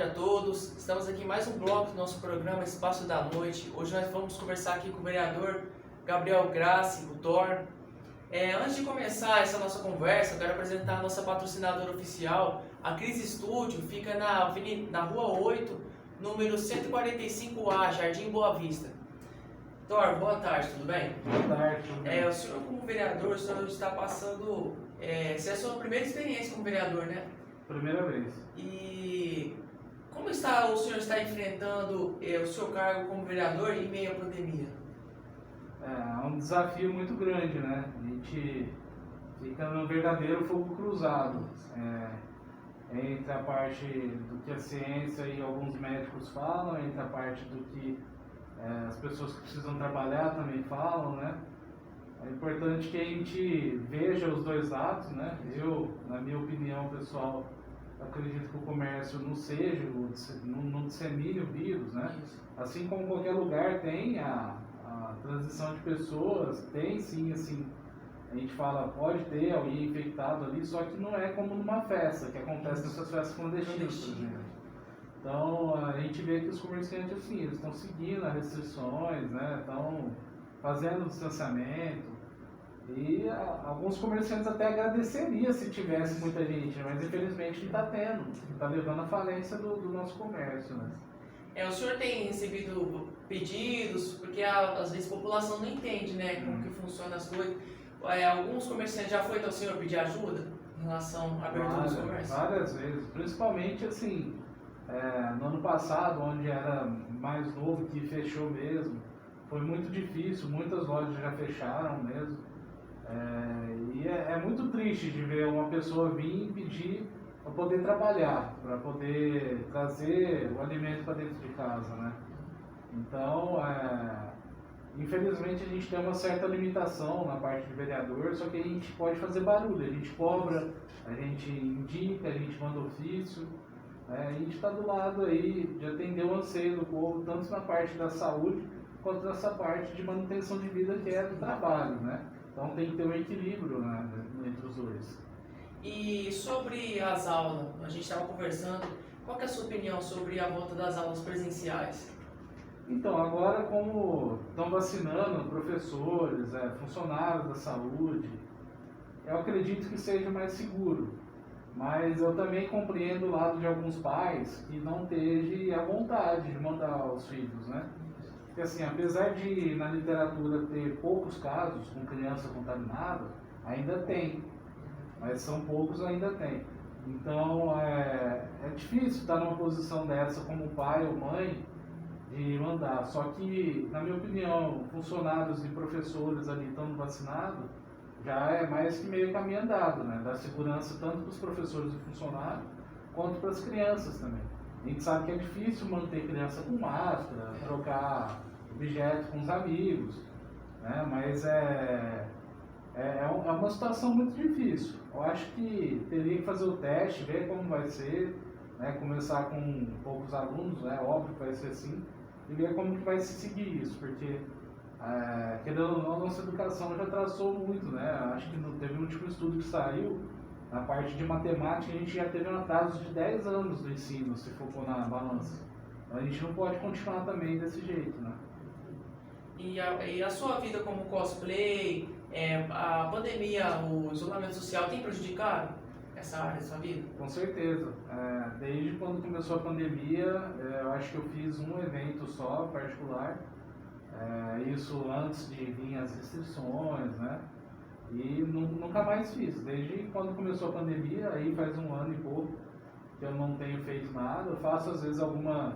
a todos. Estamos aqui em mais um bloco do nosso programa Espaço da Noite. Hoje nós vamos conversar aqui com o vereador Gabriel Grassi, o Thor. Antes de começar essa nossa conversa, eu quero apresentar a nossa patrocinadora oficial, a Cris Estúdio, fica na Rua 8, número 145A, Jardim Boa Vista. Thor, boa tarde, tudo bem? Boa tarde. O senhor como vereador, o senhor está passando... essa é a sua primeira experiência como vereador, né? Primeira vez. E como o senhor está enfrentando o seu cargo como vereador em meio à pandemia? É um desafio muito grande, né? A gente fica no verdadeiro fogo cruzado. Entre a parte do que a ciência e alguns médicos falam, entre a parte do que as pessoas que precisam trabalhar também falam, né? É importante que a gente veja os dois lados, né? Eu, na minha opinião pessoal, acredito que o comércio não dissemine o vírus, né? Assim como qualquer lugar tem a transição de pessoas, tem sim, assim, a gente fala, pode ter alguém infectado ali, só que não é como numa festa, que acontece nessas festas clandestinas, por exemplo. Então, a gente vê que os comerciantes, assim, eles estão seguindo as restrições, né? Estão fazendo distanciamento. E alguns comerciantes até agradeceriam se tivesse muita gente, mas infelizmente não está tendo. Está levando à falência do nosso comércio, né? O senhor tem recebido pedidos, porque às vezes a população não entende, né, como que funciona as coisas. Alguns comerciantes já foi ao senhor pedir ajuda em relação à abertura dos comércios? Várias vezes, principalmente assim, no ano passado, onde era mais novo, que fechou mesmo, foi muito difícil, muitas lojas já fecharam mesmo. E é muito triste de ver uma pessoa vir e pedir para poder trabalhar, para poder trazer o alimento para dentro de casa, né? Então, infelizmente a gente tem uma certa limitação na parte de vereador, só que a gente pode fazer barulho, a gente cobra, a gente indica, a gente manda ofício, a gente está do lado aí de atender o anseio do povo, tanto na parte da saúde, quanto nessa parte de manutenção de vida que é do trabalho, né? Então tem que ter um equilíbrio, né, entre os dois. E sobre as aulas, a gente estava conversando, qual que é a sua opinião sobre a volta das aulas presenciais? Então, agora como estão vacinando professores, funcionários da saúde, eu acredito que seja mais seguro. Mas eu também compreendo o lado de alguns pais que não estejam à vontade de mandar os filhos, né? Porque assim, apesar de na literatura ter poucos casos com criança contaminada, ainda tem. Mas são poucos, ainda tem. Então é difícil estar numa posição dessa como pai ou mãe de mandar. Só que, na minha opinião, funcionários e professores ali estando vacinados, já é mais que meio caminho andado, né? Dá segurança tanto para os professores e funcionários, quanto para as crianças também. A gente sabe que é difícil manter criança com máscara, trocar objetos com os amigos, né? Mas é uma situação muito difícil. Eu acho que teria que fazer o teste, ver como vai ser, né? Começar com poucos alunos, né? Óbvio que vai ser assim, e ver como que vai se seguir isso, porque querendo ou não, a nossa educação já traçou muito, né? Acho que teve um último estudo que saiu, na parte de matemática, a gente já teve um atraso de 10 anos do ensino, se for pôr na balança. Então, a gente não pode continuar também desse jeito, né? E a sua vida como cosplay, a pandemia, o isolamento social tem prejudicado essa área da sua vida? Com certeza. Desde quando começou a pandemia, eu acho que eu fiz um evento só, particular. Isso antes de vir as restrições, né? E nunca mais fiz. Desde quando começou a pandemia, aí faz um ano e pouco que eu não tenho feito nada. Eu faço às vezes alguma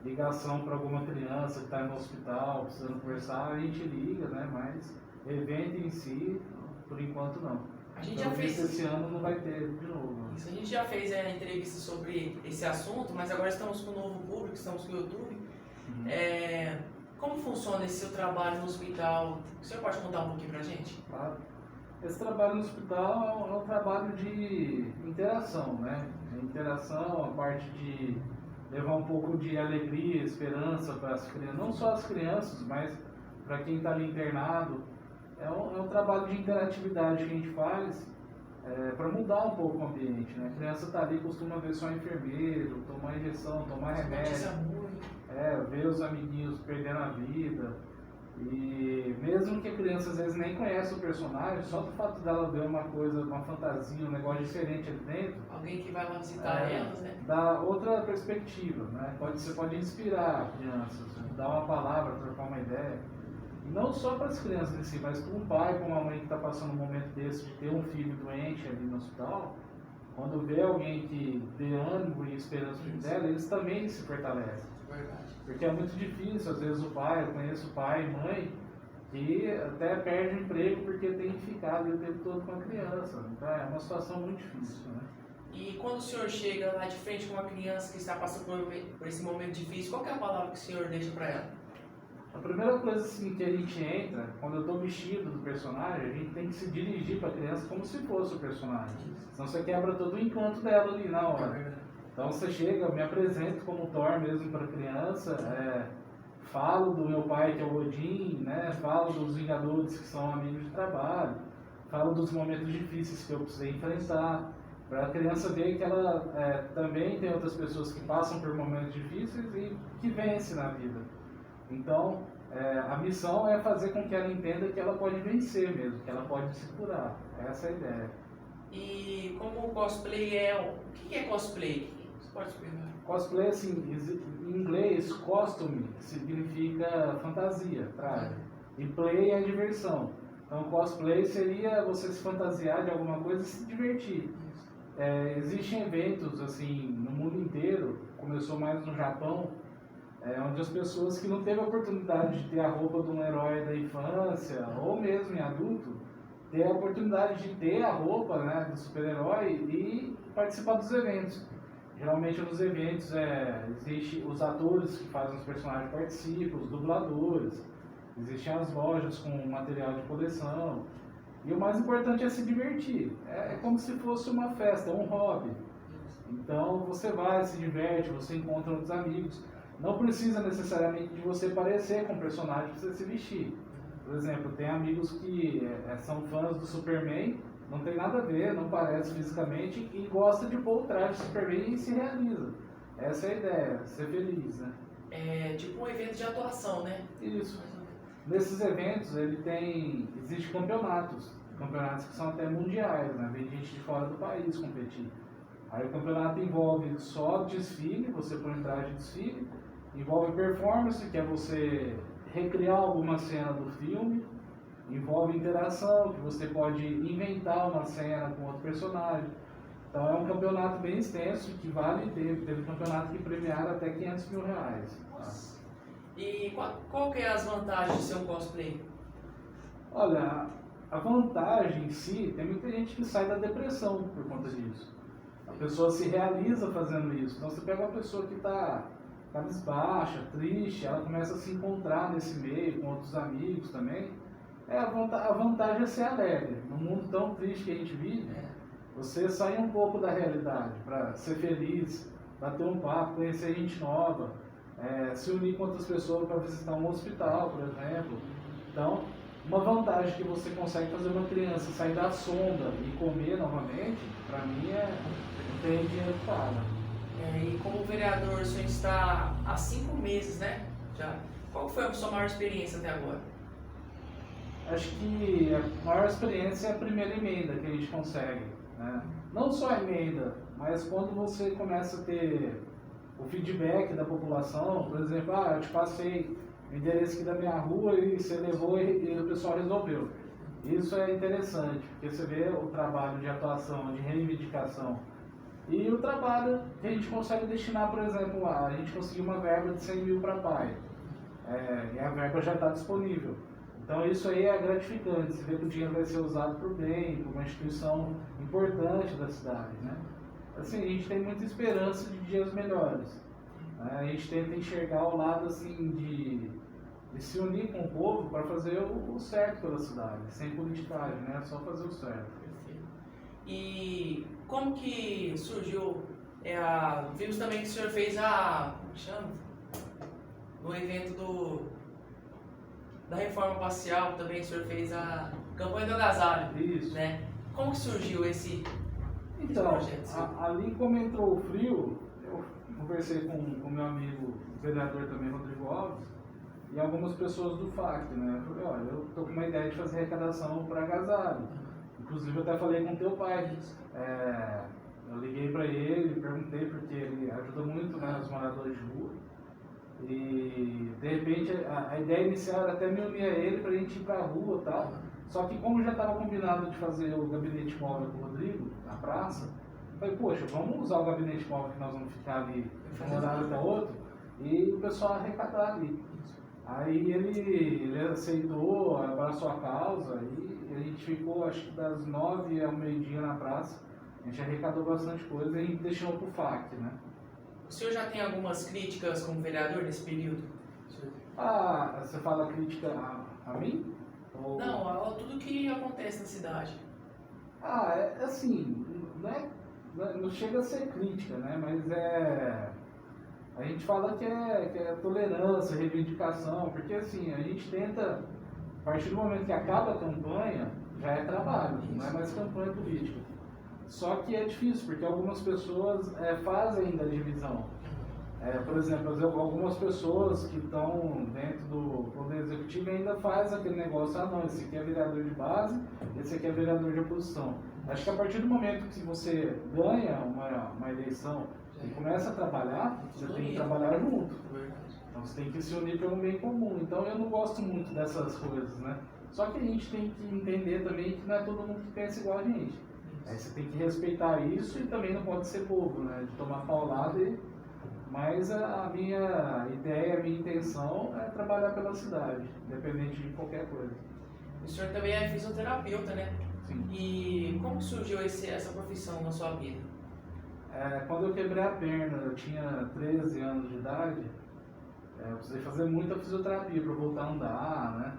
ligação para alguma criança que está no hospital, precisando conversar, a gente liga, né? Mas evento em si, por enquanto não. A gente então, já fez esse ano não vai ter de novo. Né? Isso, a gente já fez a entrevista sobre esse assunto, mas agora estamos com um novo público, estamos com o YouTube. Como funciona esse seu trabalho no hospital? O senhor pode contar um pouquinho pra gente? Claro. Esse trabalho no hospital é um trabalho de interação, né? A interação, a parte de levar um pouco de alegria, esperança para as crianças, não só as crianças, mas para quem está ali internado. É um trabalho de interatividade que a gente faz para mudar um pouco o ambiente, né? A criança está ali, costuma ver só enfermeiro, tomar injeção, tomar remédio, ver os amiguinhos perdendo a vida. E mesmo que a criança às vezes nem conhece o personagem, só do fato dela ver uma coisa, uma fantasia, um negócio diferente ali dentro, alguém que vai lá visitar elas, né? Dá outra perspectiva, né? Você pode inspirar a criança, dar uma palavra, trocar uma ideia. E não só para as crianças em si, mas para um pai, para uma mãe que está passando um momento desse de ter um filho doente ali no hospital, quando vê alguém que dê ânimo e esperança dela, eles também se fortalecem. Verdade. Porque é muito difícil, às vezes eu conheço pai e mãe que até perde o emprego porque tem que ficar ali o tempo todo com a criança. Então é uma situação muito difícil, né? E quando o senhor chega lá de frente com uma criança que está passando por esse momento difícil, qual que é a palavra que o senhor deixa para ela? A primeira coisa assim, que a gente entra, quando eu estou vestido do personagem, a gente tem que se dirigir para a criança como se fosse o personagem. Senão você quebra todo o encanto dela ali na hora. Então você chega, eu me apresento como Thor mesmo para a criança, falo do meu pai que é o Odin, né? Falo dos Vingadores que são amigos de trabalho, falo dos momentos difíceis que eu precisei enfrentar, para a criança ver que ela também tem outras pessoas que passam por momentos difíceis e que vencem na vida. Então a missão é fazer com que ela entenda que ela pode vencer mesmo, que ela pode se curar. Essa é a ideia. E como o cosplay o que é cosplay? Você pode explicar? Cosplay, assim, em inglês, costume significa fantasia, traje. E play é diversão. Então, cosplay seria você se fantasiar de alguma coisa e se divertir. Existem eventos, assim, no mundo inteiro, começou mais no Japão, onde as pessoas que não teve a oportunidade de ter a roupa de um herói da infância, ou mesmo em adulto, ter a oportunidade de ter a roupa, né, do super-herói e participar dos eventos. Geralmente nos eventos existem os atores que fazem os personagens participam, os dubladores, existem as lojas com material de coleção. E o mais importante é se divertir. É como se fosse uma festa, é um hobby. Então você vai, se diverte, você encontra outros amigos. Não precisa necessariamente de você parecer com o personagem para você se vestir. Por exemplo, tem amigos que são fãs do Superman, não tem nada a ver, não parece fisicamente e gosta de pôr o traje do Superman e se realiza. Essa é a ideia, ser feliz, né? É tipo um evento de atuação, né? Isso. Nesses eventos existem campeonatos que são até mundiais, né? Vem gente de fora do país competir. Aí o campeonato envolve só desfile, você põe traje de desfile, envolve performance, que é você recriar alguma cena do filme, envolve interação, que você pode inventar uma cena com outro personagem. Então é um campeonato bem extenso, que teve campeonato que premiaram até R$500 mil. Nossa. E qual que é as vantagens de ser um cosplay? Olha, a vantagem em si, tem muita gente que sai da depressão por conta disso. A pessoa se realiza fazendo isso. Então você pega uma pessoa que está cabisbaixa, triste, ela começa a se encontrar nesse meio, com outros amigos também. A vantagem é ser alegre. No mundo tão triste que a gente vive, você sair um pouco da realidade para ser feliz, bater um papo, conhecer gente nova, se unir com outras pessoas para visitar um hospital, por exemplo. Então, uma vantagem que você consegue fazer uma criança sair da sombra e comer novamente, para mim não tem dinheiro que paga. E como vereador, o senhor está há 5 meses, né? Já. Qual foi a sua maior experiência até agora? Acho que a maior experiência é a primeira emenda que a gente consegue, né? Não só a emenda, mas quando você começa a ter o feedback da população, por exemplo, eu te passei o endereço aqui da minha rua e você levou e o pessoal resolveu. Isso é interessante, porque você vê o trabalho de atuação, de reivindicação. E o trabalho que a gente consegue destinar, por exemplo, a gente conseguiu uma verba de 100 mil para pai. E a verba já está disponível. Então isso aí é gratificante, você vê que o dinheiro vai ser usado por bem, por uma instituição importante da cidade, né? Assim, a gente tem muita esperança de dias melhores. A gente tenta enxergar o lado assim de se unir com o povo para fazer o certo pela cidade, sem politicagem, né? Só fazer o certo. Perfeito. E como que surgiu? Vimos também que o senhor fez como chama? No evento da reforma parcial também o senhor fez a campanha do agasalho. Isso. Né? Como que surgiu esse Então, projeto seu? ali como entrou o frio, eu conversei com o meu amigo, vereador também, Rodrigo Alves, e algumas pessoas do FAC, né? Eu falei, olha, eu tô com uma ideia de fazer arrecadação para agasalho. Inclusive eu até falei com teu pai. Eu liguei para ele, perguntei porque ele ajuda muito, né, os moradores de rua. E de repente a ideia inicial era até me unir a ele para a gente ir para a rua e tal. Só que como já estava combinado de fazer o gabinete móvel com o Rodrigo, na praça, eu falei, poxa, vamos usar o gabinete móvel que nós vamos ficar ali de um horário até outro e o pessoal arrecadar ali. Aí ele aceitou, abraçou a causa e a gente ficou, acho que das 9 ao meio-dia na praça. A gente arrecadou bastante coisa e a gente deixou pro FAC, né? O senhor já tem algumas críticas como vereador nesse período? Você fala crítica a mim? Ou... Não, a tudo que acontece na cidade. É assim, não chega a ser crítica, né? Mas a gente fala que é tolerância, reivindicação, porque assim, a gente tenta, a partir do momento que acaba a campanha, já é trabalho, não é mais campanha política. Só que é difícil, porque algumas pessoas fazem ainda a divisão. Por exemplo, algumas pessoas que estão dentro do Poder Executivo ainda fazem aquele negócio, não, esse aqui é vereador de base, esse aqui é vereador de oposição. Acho que a partir do momento que você ganha uma eleição e começa a trabalhar, você tem que trabalhar junto. Então você tem que se unir pelo bem comum. Então eu não gosto muito dessas coisas, né? Só que a gente tem que entender também que não é todo mundo que pensa igual a gente. Aí você tem que respeitar isso e também não pode ser bobo, né? De tomar paulada. Mas a minha ideia, a minha intenção é trabalhar pela cidade, independente de qualquer coisa. O senhor também é fisioterapeuta, né? Sim. E como surgiu essa profissão na sua vida? Quando eu quebrei a perna, eu tinha 13 anos de idade, eu precisei fazer muita fisioterapia para voltar a andar, né?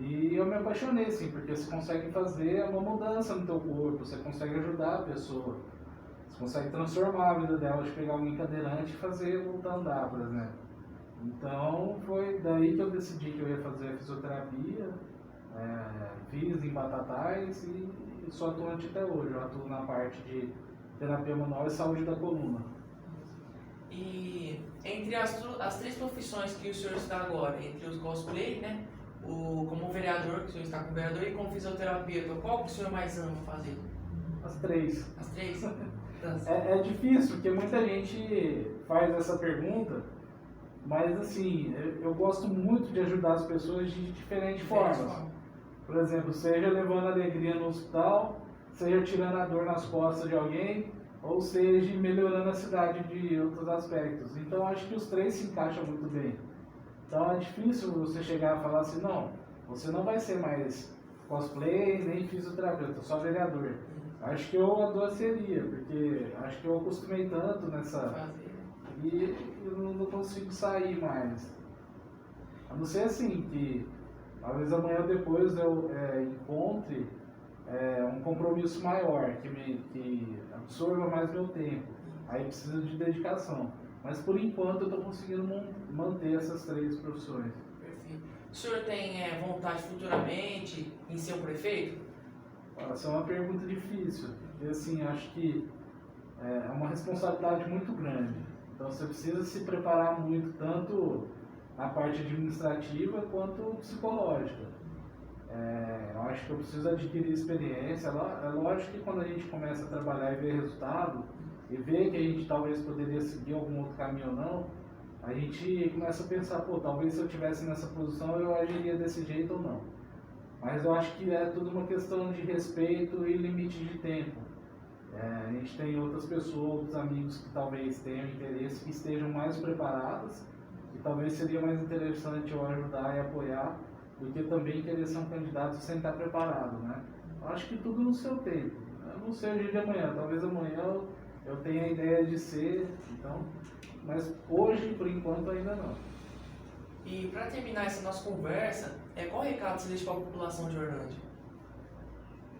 E eu me apaixonei, sim, porque você consegue fazer uma mudança no teu corpo, você consegue ajudar a pessoa, você consegue transformar a vida dela, de pegar alguém cadeirante e fazer voltar a andar, por exemplo. Então foi daí que eu decidi que eu ia fazer a fisioterapia, fiz em Batatais e sou atuante até hoje. Eu atuo na parte de terapia manual e saúde da coluna. E entre as três profissões que o senhor está agora, entre os cosplay, né? Como vereador, que o senhor está como vereador, e como fisioterapeuta, qual que o senhor mais ama fazer? As três. As três? É difícil, porque muita gente faz essa pergunta, mas assim, eu gosto muito de ajudar as pessoas de diferentes formas. Por exemplo, seja levando alegria no hospital, seja tirando a dor nas costas de alguém, ou seja melhorando a cidade de outros aspectos. Então acho que os três se encaixam muito bem. Então é difícil você chegar e falar assim, não, você não vai ser mais cosplay, nem fisioterapeuta, só vereador. Acho que eu adoeceria, porque acho que eu acostumei tanto nessa... E eu não consigo sair mais. A não ser assim, que talvez amanhã ou depois eu encontre um compromisso maior, que absorva mais meu tempo. Aí precisa de dedicação. Mas por enquanto eu estou conseguindo manter essas três profissões. Perfeito. O senhor tem vontade futuramente em ser um prefeito? Essa é uma pergunta difícil. Porque assim, acho que é uma responsabilidade muito grande. Então você precisa se preparar muito, tanto na parte administrativa quanto psicológica. Eu acho que eu preciso adquirir experiência. É lógico que quando a gente começa a trabalhar e ver resultado, e ver que a gente talvez poderia seguir algum outro caminho ou não, a gente começa a pensar, talvez se eu estivesse nessa posição eu agiria desse jeito ou não. Mas eu acho que é tudo uma questão de respeito e limite de tempo. A gente tem outras pessoas, outros amigos que talvez tenham interesse, que estejam mais preparadas, e talvez seria mais interessante eu ajudar e apoiar, do que também querer ser um candidato sem estar preparado, né? Eu acho que tudo no seu tempo. Eu não sei o dia de amanhã, talvez amanhã eu tenha a ideia de ser, então, mas hoje, por enquanto, ainda não. E para terminar essa nossa conversa, qual recado você deixa para a população de Orlândia?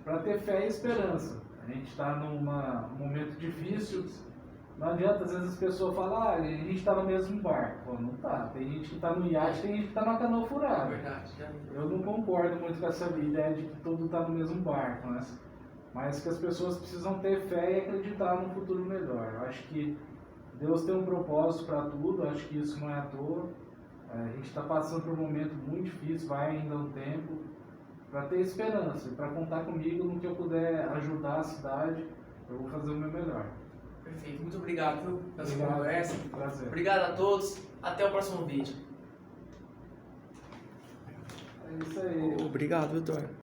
Para ter fé e esperança. A gente está num momento difícil. Não adianta, às vezes as pessoas falam, a gente está no mesmo barco. Não está. Tem gente que está no iate, tem gente que está na canoa furada. Verdade. Eu não concordo muito com essa ideia de que todo está no mesmo barco, né? mas que as pessoas precisam ter fé e acreditar num futuro melhor. Eu acho que Deus tem um propósito para tudo, eu acho que isso não é à toa. A gente está passando por um momento muito difícil, vai ainda um tempo, para ter esperança, para contar comigo no que eu puder ajudar a cidade, eu vou fazer o meu melhor. Perfeito, muito obrigado, viu, pela sua Obrigado. conversa. Prazer. Obrigado a todos, até o próximo vídeo. É isso aí. Obrigado, Vitor.